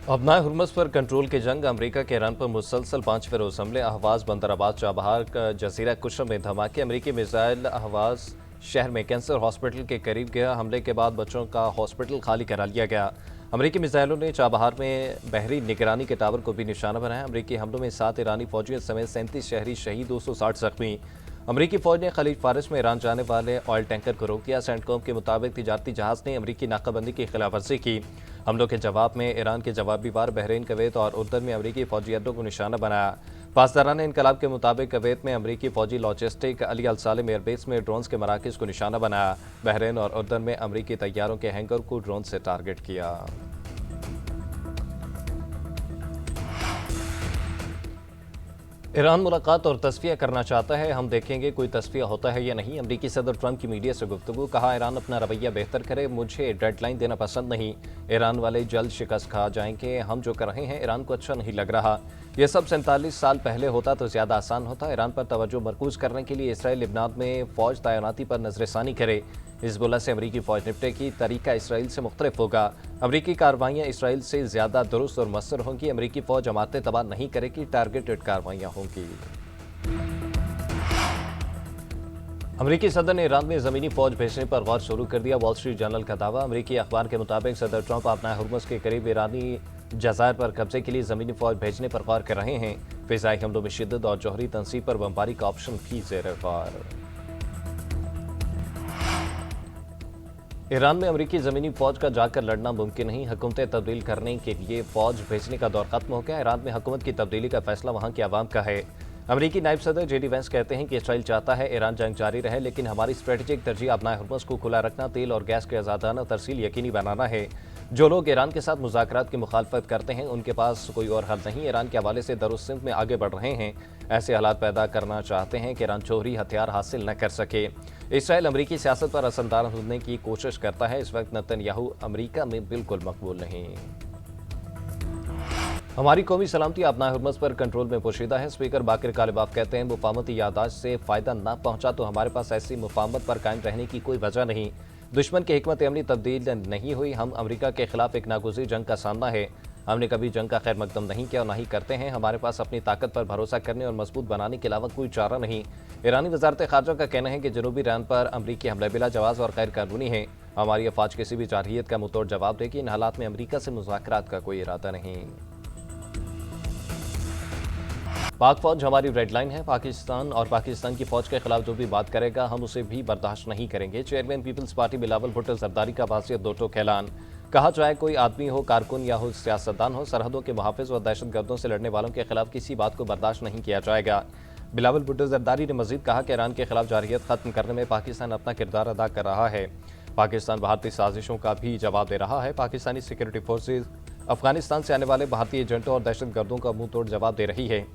अपना हुर्मस पर कंट्रोल की जंग अमेरिका के ईरान पर मुसलसल 5वें रोज हमले अहवाज बंदराबाद चाबहार जजीरा कुशम में धमाके अमेरिकी मिसाइल अहवाज शहर में कैंसर हॉस्पिटल के करीब गया हमले के बाद बच्चों का हॉस्पिटल खाली करा लिया गया। अमेरिकी मिसाइलों ने चाबहार में बहरी निगरानी के टावर को भी निशाना बनाया। अमेरिकी हमलों में 7 ईरानी फौजियों समेत 37 शहरी शहीद, 260 जख्मी। अमेरिकी फौज ने खलीज फारिस में ईरान जाने वाले ऑयल टैंकर को रोक दिया। सेंटकॉम के मुताबिक तिजारती जहाज ने अमेरिकी नाकाबंदी की खिलाफवर्जी की। हमलों के जवाब में ईरान के जवाबी वार बहरीन, कुवैत और उर्दन में अमेरिकी फौजी अड्डों को निशाना बनाया। पासदारान इनकलाब के मुताबिक कुवैत में अमेरिकी फौजी लॉजिस्टिक अली अल सालेम एयरबेस में ड्रोन्स के मराकज को निशाना बनाया। बहरीन और उर्दन में अमेरिकी तैयारों के हैंगर को ड्रोन से टारगेट किया। ईरान मुलाकात और तस्फिया करना चाहता है, हम देखेंगे कोई तस्फिया होता है या नहीं। अमेरिकी सदर ट्रंप की मीडिया से गुफ्तगू, कहा ईरान अपना रवैया बेहतर करे, मुझे डेडलाइन देना पसंद नहीं। ईरान वाले जल्द शिकस्त खा जाएंगे, हम जो कर रहे हैं ईरान को अच्छा नहीं लग रहा। यह सब 47 साल पहले होता तो ज़्यादा आसान होता। ईरान पर तवज्जो मरकूज करने के लिए इसराइल लिबनान में फ़ौज तैनाती पर नजरसानी करे। हिजबुल्लाह से अमेरिकी फ़ौज निपटेगी, तरीका इसराइल से मुख्तलिफ होगा। अमेरिकी कार्रवाइयाँ इसराइल से ज़्यादा दुरुस्त और मसर होंगी। अमेरिकी फ़ौज जमातें तबाह नहीं करेगी, टारगेटेड कार्रवाइयाँ होंगी। अमेरिकी सदर ने ईरान में ज़मीनी फ़ौज भेजने पर गौर शुरू कर दिया। वॉल स्ट्रीट जर्नल का दावा। अमेरिकी अखबार के मुताबिक सदर ट्रंप अपना हुर्मुज़ के करीब ईरानी जज़ायर पर कब्जे के लिए ज़मीनी फ़ौज भेजने पर गौर कर रहे हैं। फ़िज़ाई हमलों में शिद्दत और जौहरी तनसीब पर बमबारी का ऑप्शन भी ज़ेर गौर। ईरान में अमेरिकी ज़मीनी फ़ौज का जाकर लड़ना मुमकिन नहीं। हुकूमतें तब्दील करने के लिए फ़ौज भेजने का दौर खत्म हो गया। ईरान में हुकूमत की तब्दीली का फैसला वहाँ की आवाम का है। अमेरिकी नायब सदर जेडी वेंस कहते हैं कि इसराइल चाहता है ईरान जंग जारी रहे, लेकिन हमारी स्ट्रेटेजिक तरजीह अपना हुर्मुज़ को खुला रखना, तेल और गैस के आज़ादाना तरसील यकीनी बनाना है। जो लोग ईरान के साथ मुज़ाकरात की मुखालफत करते हैं उनके पास कोई और हल नहीं। ईरान के हवाले से दरुस्सिंध में आगे बढ़ रहे हैं, ऐसे हालात पैदा करना चाहते हैं कि ईरान जौहरी हथियार हासिल न कर सके। इसराइल अमेरिकी सियासत पर असरदार होने की कोशिश करता है। इस वक्त नेतन्याहू अमेरिका में बिल्कुल मकबूल नहीं। हमारी कौमी सलामती अपना हुर्मुज़ पर कंट्रोल में पोशीदा है। स्पीकर बाकिर कालिबाफ कहते हैं मुफाहमती यादाश्त से फ़ायदा ना पहुंचा तो हमारे पास ऐसी मुफाहमत पर कायम रहने की कोई वजह नहीं। दुश्मन की हिकमत अमली तब्दील नहीं हुई। हम अमेरिका के खिलाफ एक नागुज़ीर जंग का सामना है। हमने कभी जंग का खैर मकदम नहीं किया और ना ही करते हैं। हमारे पास अपनी ताकत पर भरोसा करने और मजबूत बनाने के अलावा कोई चारा नहीं। ईरानी वजारत खारजा का कहना है कि जनूबी ईरान पर अमरीकी हमले बिला जवाज़ और गैर कानूनी है। हमारी अफवाज किसी भी जारहियत का मुंहतोड़ जवाब देगी। इन हालात में अमरीका से मुज़ाकरात का कोई इरादा नहीं। पाक फौज हमारी रेड लाइन है। पाकिस्तान और पाकिस्तान की फौज के खिलाफ जो भी बात करेगा हम उसे भी बर्दाश्त नहीं करेंगे। Chairman Peoples Party Bilawal Bhutto Zardari का वाज़ेह दो टोक ऐलान। कहा, चाहे कोई आदमी हो, कारकुन या हो सियासतदान हो, सरहदों के मुहाफिज और दहशतगर्दों से लड़ने वालों के खिलाफ किसी बात को बर्दाश्त नहीं किया जाएगा। बिलावल भुट्टो जरदारी ने मजीद कहा कि ईरान के खिलाफ जारहियत खत्म करने में पाकिस्तान अपना किरदार अदा कर रहा है। पाकिस्तान भारतीय साजिशों का भी जवाब दे रहा है। पाकिस्तानी सिक्योरिटी फोर्सेज अफगानिस्तान से आने वाले भारतीय एजेंटों और दहशतगर्दों का मुंह तोड़ जवाब दे रही है।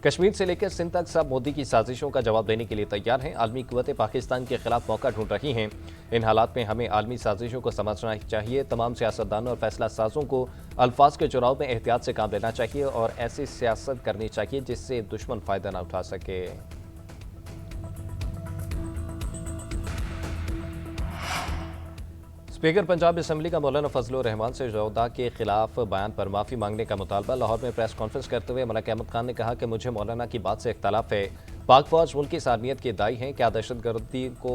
कश्मीर से लेकर सिंध तक सब मोदी की साजिशों का जवाब देने के लिए तैयार हैं। आलमी कुव्वतें पाकिस्तान के खिलाफ मौका ढूंढ रही हैं। इन हालात में हमें आलमी साजिशों को समझना चाहिए। तमाम सियासतदानों और फैसला साजों को अल्फाज के चुनाव में एहतियात से काम लेना चाहिए और ऐसी सियासत करनी चाहिए जिससे दुश्मन फ़ायदा न उठा सके। स्पीकर पंजाब असम्बली का मौलाना फजलुर रहमान से शोहदा के खिलाफ बयान पर माफ़ी मांगने का मुतालबा। लाहौर में प्रेस कॉन्फ्रेंस करते हुए मलिक अहमद खान ने कहा कि मुझे मौलाना की बात से इख्तलाफ है। पाक फौज मुल्क की सालमियत के दाई हैं। क्या दहशतगर्दी को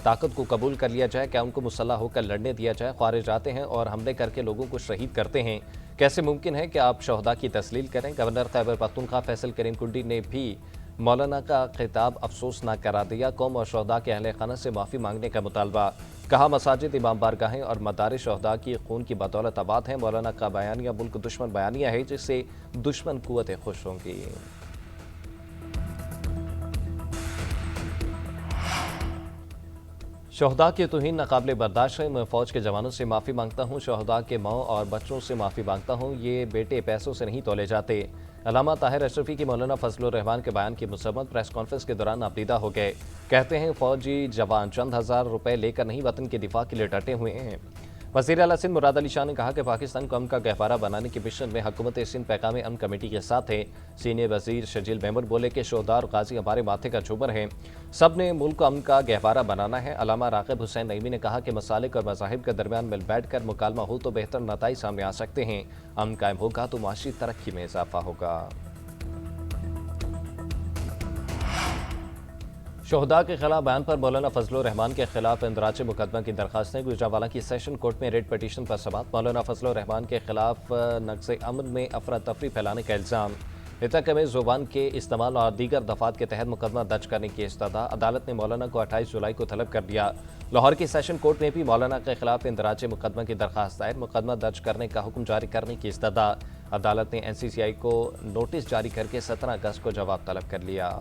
ताकत को कबूल कर लिया जाए? क्या उनको मुसल्लह होकर लड़ने दिया जाए? खारिज आते हैं और हमले करके लोगों को शहीद करते हैं। कैसे मुमकिन है कि आप शोहदा की तस्लील करें? गवर्नर खैबर पख्तूनख्वा फैसल करीम कुंडी ने भी मौलाना का खिताब अफसोसनाक करार दिया। कौम और शोहदा के अहले खाना से माफ़ी मांगने का मुतालबा। कहा, मसाजिद, इमाम बारगाहें और मदारिस शोहदा की खून की बदौलत आबाद हैं। मौलाना का बयानिया मुल्क दुश्मन बयानिया है जिससे दुश्मन कुव्वतें खुश होंगी। शोहदा की तौहीन नाकाबिले बर्दाश्त है। मैं फ़ौज के जवानों से माफ़ी मांगता हूँ। शोहदा के माँ और बच्चों से माफ़ी मांगता हूँ। ये बेटे पैसों से नहीं तोले जाते। अल्लामा ताहिर अशरफी की मौलाना फजलुर रहमान के बयान की मुसम्मत। प्रेस कॉन्फ्रेंस के दौरान नापदीदा हो गए। कहते हैं फ़ौजी जवान चंद हज़ार रुपए लेकर नहीं वतन के दिफा के लिए डटे हुए हैं। वज़ीर आला सिंध मुराद अली शाह ने कहा कि पाकिस्तान को अमन का गहवारा बनाने के मिशन में हुकूमत सिंध पैगाम अमन कमेटी के साथ है। सीनियर वज़ीर शजील मेमन बोले कि शोहदा और गाजी हमारे माथे का झूमर है, सब ने मुल्क को अमन का गहवारा बनाना है। अलामा राग़िब हुसैन नईमी ने कहा कि मसालिक और मज़ाहिब के दरमियान मिल बैठ कर मुकालमा हो तो बेहतर नताइज सामने आ सकते हैं। अमन कायम होगा तो माशी तरक्की में इजाफा होगा। शोहदा के खिलाफ बयान पर मौलाना फजलुर रहमान के खिलाफ इंदराज मुकदमा की दरखास्तें गुजरांवाला की सेशन कोर्ट में रेड पटिशन पर समाअत। मौलाना फजलुर रहमान के खिलाफ नक्ज़ अमन में अफरा तफरी फैलाने का इल्ज़ाम, इतक में ज़ुबान के इस्तेमाल और दीगर दफात के तहत मुकदमा दर्ज करने की इस्तदा। अदालत ने मौलाना को 28 जुलाई को तलब कर दिया। लाहौर की सेशन कोर्ट में भी मौलाना के खिलाफ इंदराज मुकदमा की दरखास्त दायर, मुकदमा दर्ज करने का हुक्म जारी करने की इस्तदा। अदालत ने NCCI को नोटिस जारी करके 17 अगस्त को जवाब तलब कर लिया।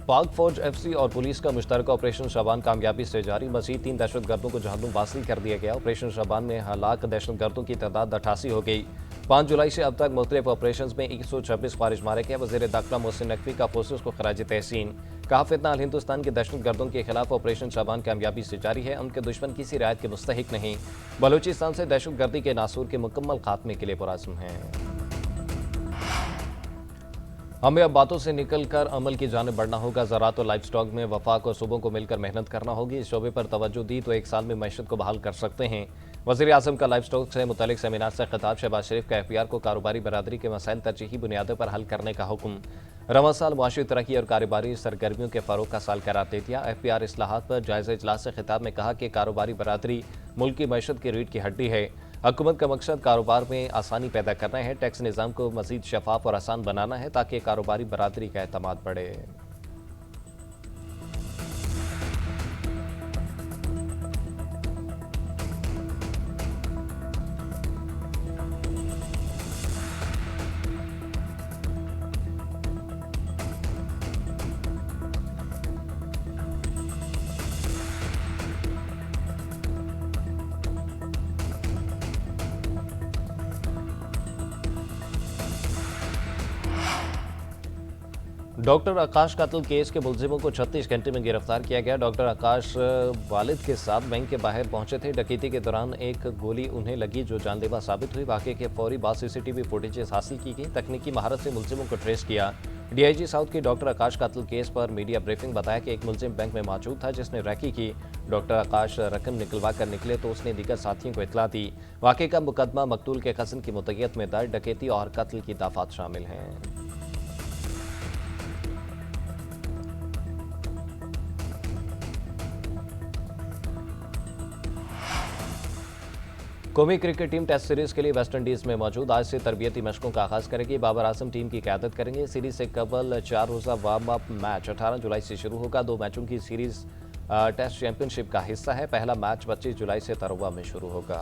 पाक फौज FC और पुलिस का मुश्तरका ऑपरेशन शबान कामयाबी से जारी। मजीद 3 दहशतगर्दों को जहन्नुम वासिल कर दिया गया। ऑपरेशन शबान में हलाक दहशतगर्दों की तादाद 88 हो गई। 5 जुलाई से अब तक मुख्तलिफ ऑपरेशन में 126 खारिज मारे गए। वज़ीर दाखिला मोहसिन नकवी का फोर्सेस को खराज तहसीन। कहा फितना अल हिंदुस्तान के दहशतगर्दों के खिलाफ ऑपरेशन शबान कामयाबी से जारी है। उनके दुश्मन किसी रियायत के मुस्तहिक नहीं। बलूचिस्तान से दहशतगर्दी के नासूर के मुकम्मल खात्मे के लिए पुरअज़्म हैं। हमें अब बातों से निकल कर अमल की जानिब बढ़ना होगा। ज़राअत और लाइफ स्टॉक में वफाक और सूबों को मिलकर मेहनत करना होगी। इस शोबे पर तवज्जो दी तो 1 साल में मईशत को बहाल कर सकते हैं। वज़ीर आज़म का लाइफ स्टॉक से मुतालिक सेमिनार से खिताब। शहबाज शरीफ का FPR को कारोबारी बरादरी के मसाइल तरजीही बुनियादों पर हल करने का हुक्म। रवां साल मुआशी तरक्की और कारोबारी सरगर्मियों के फ़रोग़ का साल करार दे दिया। FPR इस्लाहात पर जायज़ा इजलास से खिताब में कहा कि कारोबारी बरादरी मुल्क की मईशत की रीढ़ की हड्डी है। हुकूमत का मकसद कारोबार में आसानी पैदा करना है, टैक्स निज़ाम को मज़ीद शफाफ और आसान बनाना है ताकि कारोबारी बरादरी का एतमाद बढ़े। डॉक्टर आकाश कत्ल केस के मुलजिमों को 36 घंटे में गिरफ्तार किया गया। डॉक्टर आकाश वालिद के साथ बैंक के बाहर पहुंचे थे। डकैती के दौरान एक गोली उन्हें लगी जो जानलेवा साबित हुई। वाक़े के फौरी बाद CCTV फुटेजेस हासिल की गई। तकनीकी महारत से मुलजिमों को ट्रेस किया। DIG साउथ की डॉक्टर आकाश कत्ल केस पर मीडिया ब्रीफिंग बताया कि एक मुलजिम बैंक में मौजूद था जिसने रैकी की। डॉक्टर आकाश रकम निकलवा कर निकले तो उसने दीगर साथियों को इतला दी। वाक़े का मुकदमा मकतूल के कज़न की मुतय्यत में दर्ज। डकैती और कत्ल की दफ़ात शामिल हैं। कौमी क्रिकेट टीम टेस्ट सीरीज के लिए वेस्ट इंडीज़ में मौजूद। आज से तरबियती मशकों का आगाज़ करेगी। बाबर आजम टीम की क़यादत करेंगे। सीरीज से कबल 4 रोज़ा वार्म अप मैच 18 जुलाई से शुरू होगा। 2 मैचों की सीरीज टेस्ट चैंपियनशिप का हिस्सा है। पहला मैच 25 जुलाई से तरुआ में शुरू होगा।